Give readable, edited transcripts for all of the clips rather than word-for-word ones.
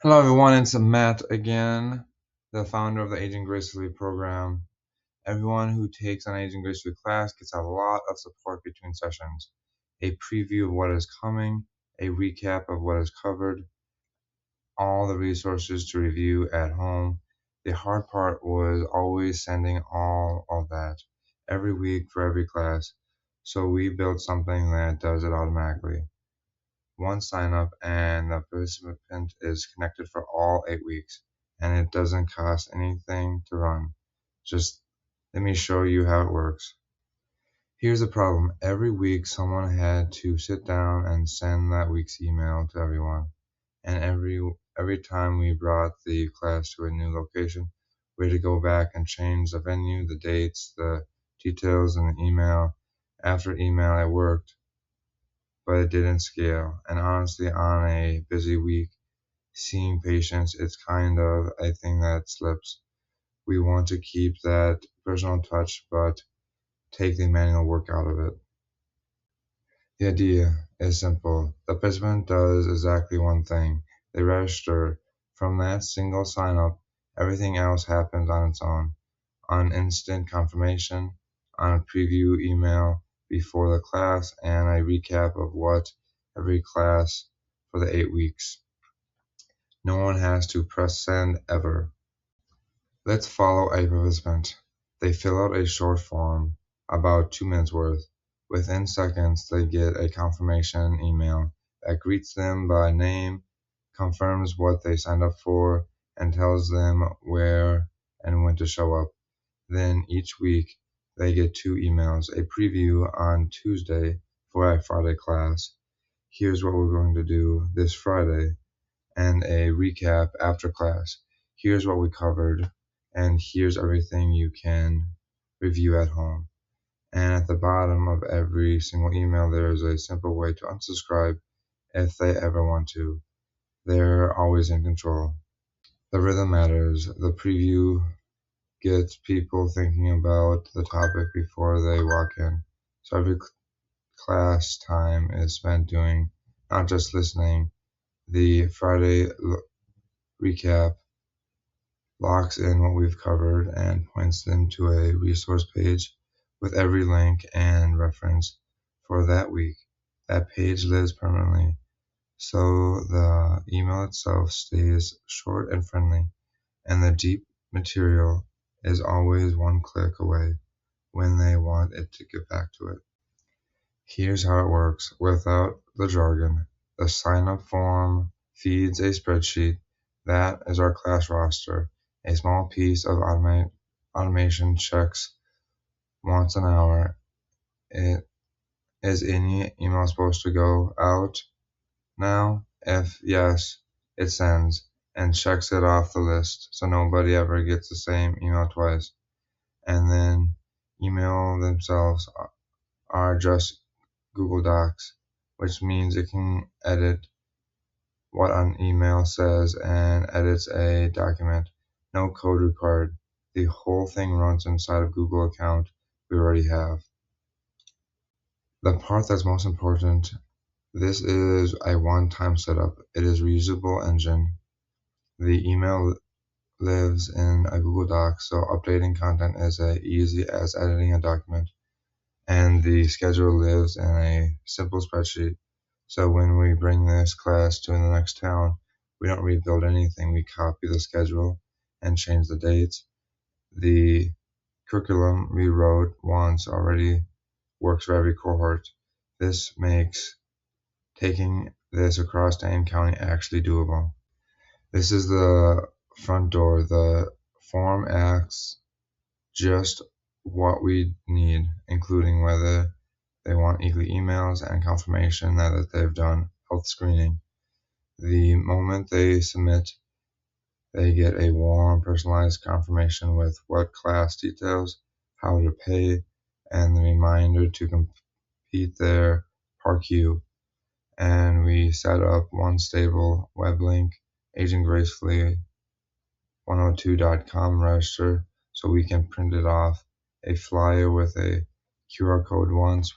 Hello everyone, it's Matt again, the founder of the Aging Gracefully program. Everyone who takes an Aging Gracefully class gets a lot of support between sessions. A preview of what is coming, a recap of what is covered, all the resources to review at home. The hard part was always sending all of that every week for every class. So we built something that does it automatically. One sign up and the participant is connected for all 8 weeks, and it doesn't cost anything to run. Just let me show you how it works. Here's the problem. Every week someone had to sit down and send that week's email to everyone. And every time we brought the class to a new location, we had to go back and change the venue, the dates, the details in the email. After email it worked, but it didn't scale. And honestly, on a busy week, seeing patients, it's kind of a thing that slips. We want to keep that personal touch, but take the manual work out of it. The idea is simple. The participant does exactly one thing. They register. From that single sign up, everything else happens on its own. On instant confirmation, on a preview email before the class, and a recap of what every class for the 8 weeks. No one has to press send ever. Let's follow a participant. They fill out a short form, about 2 minutes worth. Within seconds, they get a confirmation email that greets them by name, confirms what they signed up for, and tells them where and when to show up. Then each week, they get 2 emails, a preview on Tuesday for a Friday class. Here's what we're going to do this Friday, and a recap after class. Here's what we covered, and here's everything you can review at home. And at the bottom of every single email, there is a simple way to unsubscribe if they ever want to. They're always in control. The rhythm matters. The preview gets people thinking about the topic before they walk in. So every class time is spent doing not just listening. The Friday recap locks in what we've covered and points them to a resource page with every link and reference for that week. That page lives permanently, so the email itself stays short and friendly, and the deep material is always one click away when they want it to get back to it. Here's how it works without the jargon. The sign up form feeds a spreadsheet. That is our class roster. A small piece of automation checks once an hour. Is any email supposed to go out now? If yes, it sends and checks it off the list so nobody ever gets the same email twice. And then email themselves are just Google Docs, which means it can edit what an email says and edits a document. No code required. The whole thing runs inside of Google account we already have. The part that's most important, this is a one-time setup. It is reusable engine. The email lives in a Google Doc, so updating content is as easy as editing a document. And the schedule lives in a simple spreadsheet. So when we bring this class to the next town, we don't rebuild anything. We copy the schedule and change the dates. The curriculum we wrote once already works for every cohort. This makes taking this across Dane County actually doable. This is the front door. The form asks just what we need, including whether they want weekly emails and confirmation that they've done health screening. The moment they submit, they get a warm, personalized confirmation with what class details, how to pay, and the reminder to complete their PARQ. And we set up one stable web link, Aging Gracefully 102.com register, so we can print it off, a flyer with a QR code once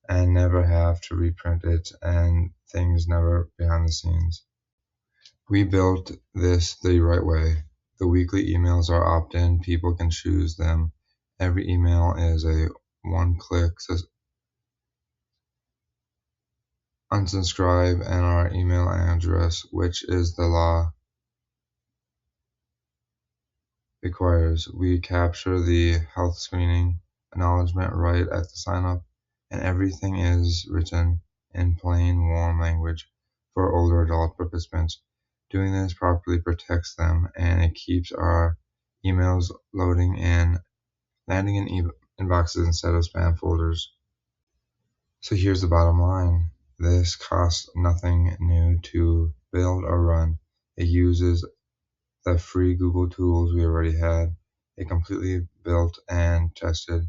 and never have to reprint it, and things never behind the scenes. We built this the right way. The weekly emails are opt-in. People can choose them. Every email is a one-click unsubscribe, and our email address, which is the law requires. We capture the health screening acknowledgement right at the sign up, and everything is written in plain, warm language for older adult participants. Doing this properly protects them, and it keeps our emails landing in inboxes instead of spam folders. So here's the bottom line. This costs nothing new to build or run. It uses the free Google tools we already had, a completely built and tested,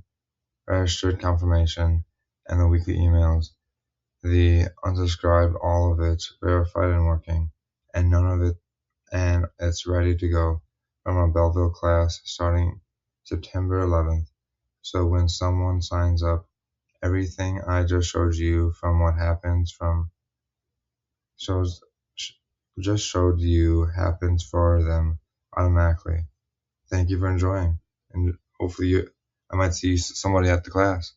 registered confirmation, and the weekly emails. The unsubscribed, all of it's verified and working, and none of it, and it's ready to go from our Belleville class starting September 11th. So when someone signs up, everything I just showed you from what happens from shows just showed you happens for them automatically. Thank you for enjoying, and hopefully I might see somebody at the class.